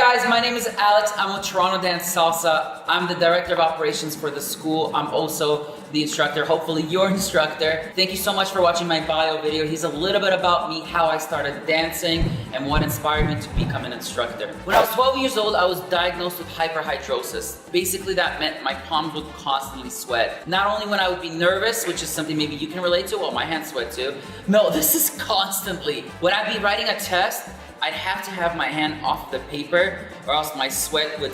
guys, my name is Alex. I'm with Toronto Dance Salsa. I'm the Director of Operations for the school. I'm also the instructor, hopefully your instructor. Thank you so much for watching my bio video. Here's a little bit about me, how I started dancing, and what inspired me to become an instructor. When I was 12 years old, I was diagnosed with hyperhidrosis. Basically, that meant my palms would constantly sweat. Not only when I would be nervous, which is something maybe you can relate to, well, my hands sweat too. No, this is constantly. When I'd be writing a test, I'd have to have my hand off the paper or else my sweat would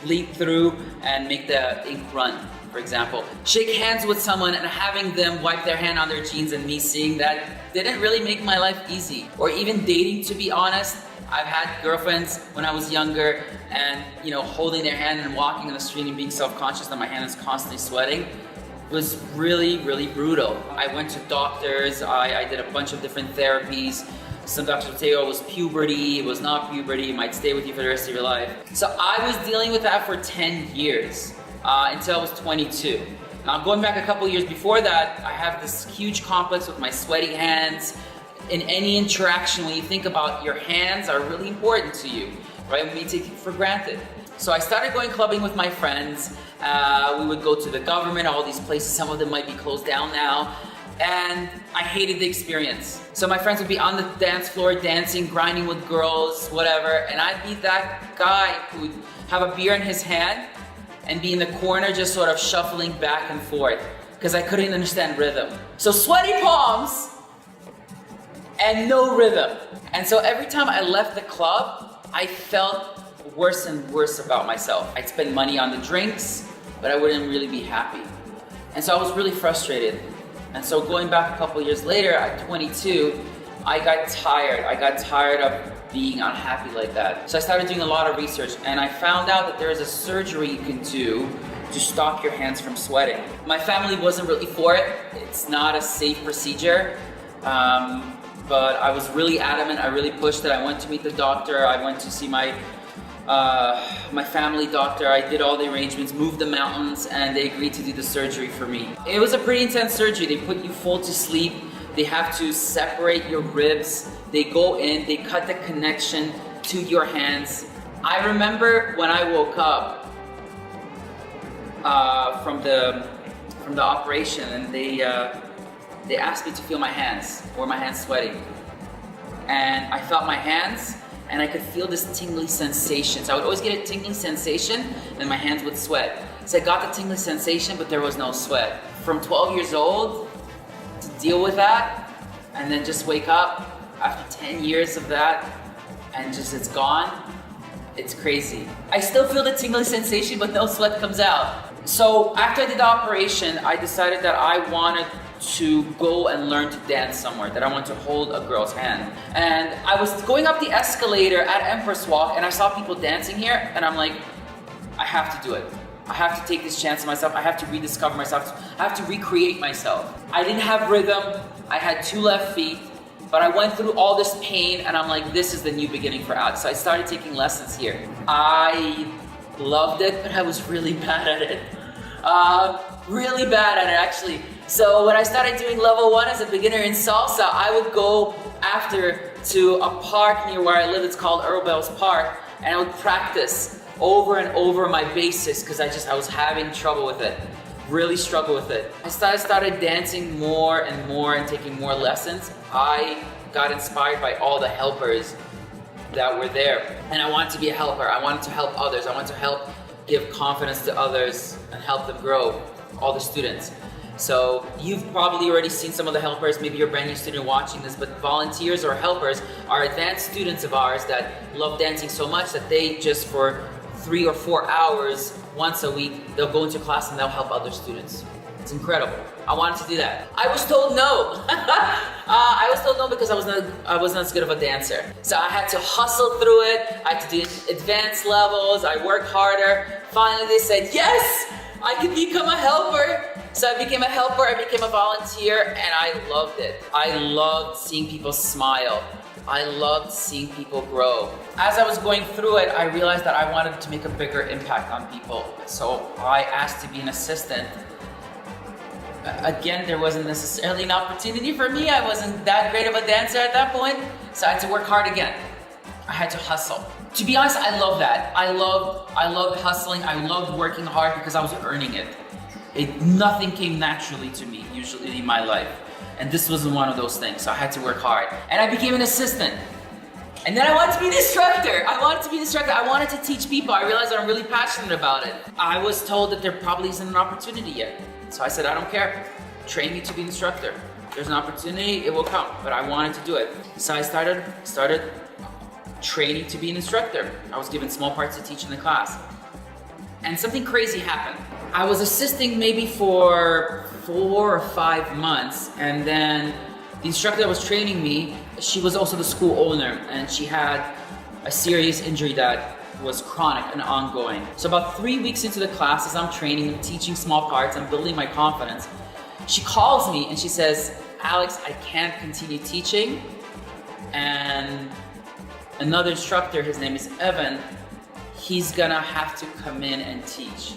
leak through and make the ink run, for example. Shake hands with someone and having them wipe their hand on their jeans and me seeing that didn't really make my life easy. Or even dating, to be honest. I've had girlfriends when I was younger and, holding their hand and walking on the street and being self-conscious that my hand is constantly sweating was really, really brutal. I went to doctors, I did a bunch of different therapies. Some doctors would say, oh, it was puberty, it was not puberty, it might stay with you for the rest of your life. So I was dealing with that for 10 years, until I was 22. Now going back a couple years before that, I have this huge complex with my sweaty hands. In any interaction, when you think about your hands are really important to you, right? We take it for granted. So I started going clubbing with my friends. We would go to the government, all these places, some of them might be closed down now. And I hated the experience. So my friends would be on the dance floor dancing, grinding with girls, whatever, and I'd be that guy who would have a beer in his hand and be in the corner just sort of shuffling back and forth because I couldn't understand rhythm. So sweaty palms and no rhythm. And so every time I left the club, I felt worse and worse about myself. I'd spend money on the drinks, but I wouldn't really be happy. And so I was really frustrated. And so going back a couple years later, at 22, I got tired. I got tired of being unhappy like that. So I started doing a lot of research and I found out that there is a surgery you can do to stop your hands from sweating. My family wasn't really for it. It's not a safe procedure, but I was really adamant. I really pushed it. I went to meet the doctor. I went to see my family doctor. I did all the arrangements, moved the mountains, and they agreed to do the surgery for me. It was a pretty intense surgery. They put you full to sleep. They have to separate your ribs. They go in, they cut the connection to your hands. I remember when I woke up from the operation and they asked me to feel my hands. Were my hands sweating? And I felt my hands and I could feel this tingly sensation. So I would always get a tingling sensation and my hands would sweat. So I got the tingling sensation, but there was no sweat. From 12 years old to deal with that and then just wake up after 10 years of that and just it's gone, it's crazy. I still feel the tingling sensation, but no sweat comes out. So after I did the operation, I decided that I wanted to go and learn to dance somewhere, that I wanted to hold a girl's hand. And I was going up the escalator at Empress Walk and I saw people dancing here and I'm like, I have to do it. I have to take this chance on myself. I have to rediscover myself. I have to recreate myself. I didn't have rhythm. I had 2 left feet, but I went through all this pain and I'm like, this is the new beginning for Alex. So I started taking lessons here. I loved it, but I was really bad at it. Really bad at it, actually. So when I started doing level 1 as a beginner in salsa, I would go after to a park near where I live. It's called Earlbell's Park, and I would practice over and over my basics because I was having trouble with it. Really struggle with it. I started dancing more and more and taking more lessons. I got inspired by all the helpers that were there, and I wanted to be a helper. I wanted to help others. I wanted to help give confidence to others and help them grow, all the students. So you've probably already seen some of the helpers, maybe you're a brand new student watching this, but volunteers or helpers are advanced students of ours that love dancing so much that they just for 3 or 4 hours, once a week, they'll go into class and they'll help other students. It's incredible. I wanted to do that. I was told no. I was told no because I was not as good of a dancer. So I had to hustle through it. I had to do advanced levels. I worked harder. Finally they said, yes, I can become a helper. So I became a helper, I became a volunteer, and I loved it. I loved seeing people smile. I loved seeing people grow. As I was going through it, I realized that I wanted to make a bigger impact on people. So I asked to be an assistant. Again, there wasn't necessarily an opportunity for me. I wasn't that great of a dancer at that point, so I had to work hard again. I had to hustle. To be honest, I love that. I love hustling. I loved working hard because I was earning it. Nothing came naturally to me, usually in my life. And this wasn't one of those things, so I had to work hard. And I became an assistant. And then I wanted to be an instructor. I wanted to teach people. I realized I'm really passionate about it. I was told that there probably isn't an opportunity yet. So I said, I don't care. Train me to be an instructor. There's an opportunity, it will come. But I wanted to do it. So I started training to be an instructor. I was given small parts to teach in the class. And something crazy happened. I was assisting maybe for 4 or 5 months, and then the instructor that was training me, she was also the school owner, and she had a serious injury that was chronic and ongoing. So about 3 weeks into the class, as I'm training and teaching small parts and building my confidence, she calls me and she says, Alex, I can't continue teaching, and another instructor, his name is Evan, he's gonna have to come in and teach.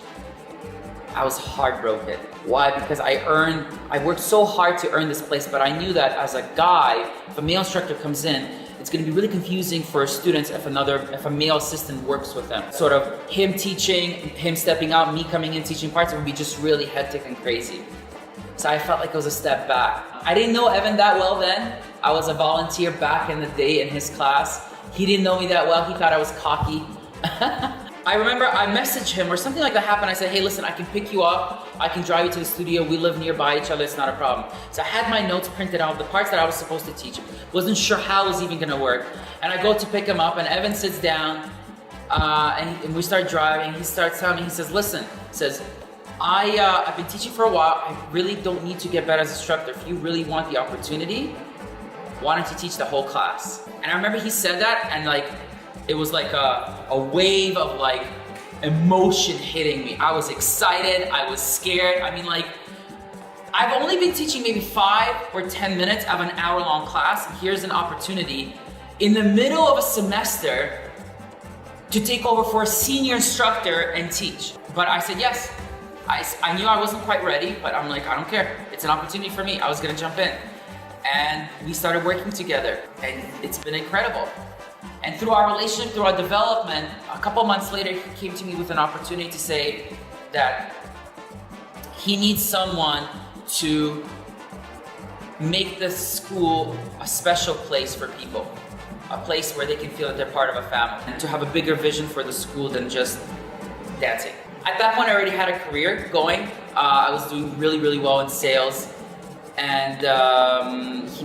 I was heartbroken. Why? Because I worked so hard to earn this place, but I knew that as a guy, if a male instructor comes in, it's gonna be really confusing for students if a male assistant works with them. Sort of him teaching, him stepping out, me coming in teaching parts, it would be just really hectic and crazy. So I felt like it was a step back. I didn't know Evan that well then. I was a volunteer back in the day in his class. He didn't know me that well. He thought I was cocky. I remember I messaged him or something like that happened. I said, hey, listen, I can pick you up. I can drive you to the studio. We live nearby each other. It's not a problem. So I had my notes printed out, the parts that I was supposed to teach. Wasn't sure how it was even gonna work. And I go to pick him up and Evan sits down and we start driving. He starts telling me, he says, listen, I've been teaching for a while. I really don't need to get better as an instructor. If you really want the opportunity, why don't you teach the whole class? And I remember he said that and it was like a wave of emotion hitting me. I was excited, I was scared. I mean, I've only been teaching maybe 5 or 10 minutes of an hour-long class. And here's an opportunity in the middle of a semester to take over for a senior instructor and teach. But I said yes. I knew I wasn't quite ready, but I'm like, I don't care. It's an opportunity for me. I was gonna jump in. And we started working together, and it's been incredible. And through our relationship, through our development, a couple months later, he came to me with an opportunity to say that he needs someone to make the school a special place for people, a place where they can feel that they're part of a family, and to have a bigger vision for the school than just dancing. At that point, I already had a career going. I was doing really, really well in sales, and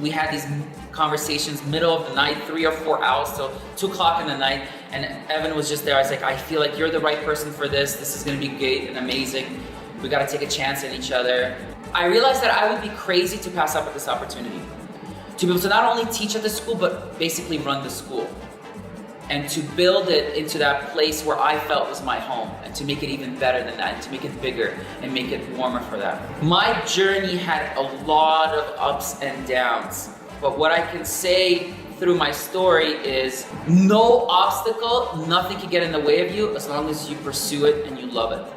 we had these conversations middle of the night, 3 or 4 hours till 2 o'clock in the night, and Evan was just there. I was like, I feel like you're the right person for this. This is gonna be great and amazing. We gotta take a chance on each other. I realized that I would be crazy to pass up at this opportunity. To be able to not only teach at the school, but basically run the school. And to build it into that place where I felt was my home, and to make it even better than that, and to make it bigger and make it warmer for that. My journey had a lot of ups and downs. But what I can say through my story is no obstacle, nothing can get in the way of you as long as you pursue it and you love it.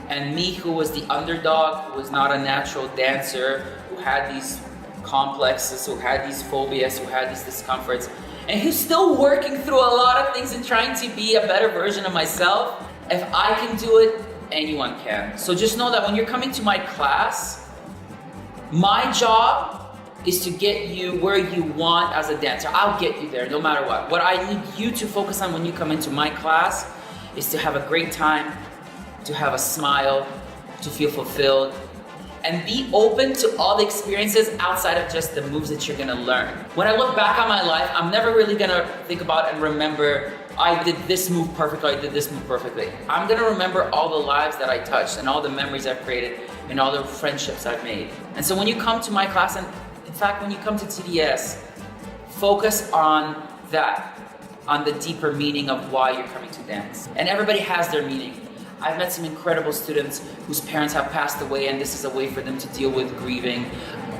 And me, who was the underdog, who was not a natural dancer, who had these complexes, who had these phobias, who had these discomforts, and who's still working through a lot of things and trying to be a better version of myself, if I can do it, anyone can. So just know that when you're coming to my class, my job is to get you where you want as a dancer. I'll get you there no matter what. What I need you to focus on when you come into my class is to have a great time, to have a smile, to feel fulfilled, and be open to all the experiences outside of just the moves that you're gonna learn. When I look back on my life, I'm never really gonna think about and remember, I did this move perfectly, I did this move perfectly. I'm gonna remember all the lives that I touched and all the memories I've created and all the friendships I've made. And so when you come to my class, and in fact, when you come to TDS, focus on that, on the deeper meaning of why you're coming to dance. And everybody has their meaning. I've met some incredible students whose parents have passed away, and this is a way for them to deal with grieving,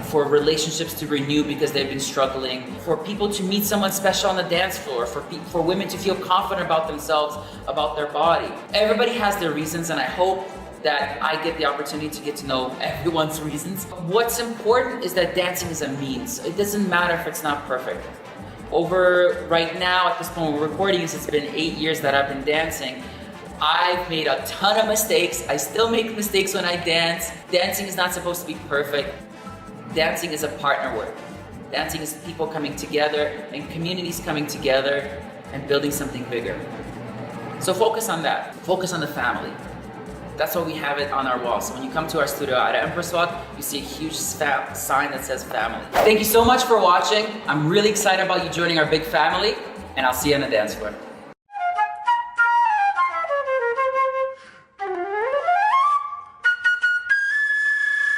for relationships to renew because they've been struggling, for people to meet someone special on the dance floor, for women to feel confident about themselves, about their body. Everybody has their reasons, and I hope that I get the opportunity to get to know everyone's reasons. What's important is that dancing is a means. It doesn't matter if it's not perfect. over right now, at this point we're recording this, it's been 8 years that I've been dancing. I've made a ton of mistakes. I still make mistakes when I dance. Dancing is not supposed to be perfect. Dancing is a partner work. Dancing is people coming together and communities coming together and building something bigger. So focus on that. Focus on the family. That's why we have it on our wall. So when you come to our studio at Empress Walk, you see a huge sign that says family. Thank you so much for watching. I'm really excited about you joining our big family, and I'll see you on the dance floor.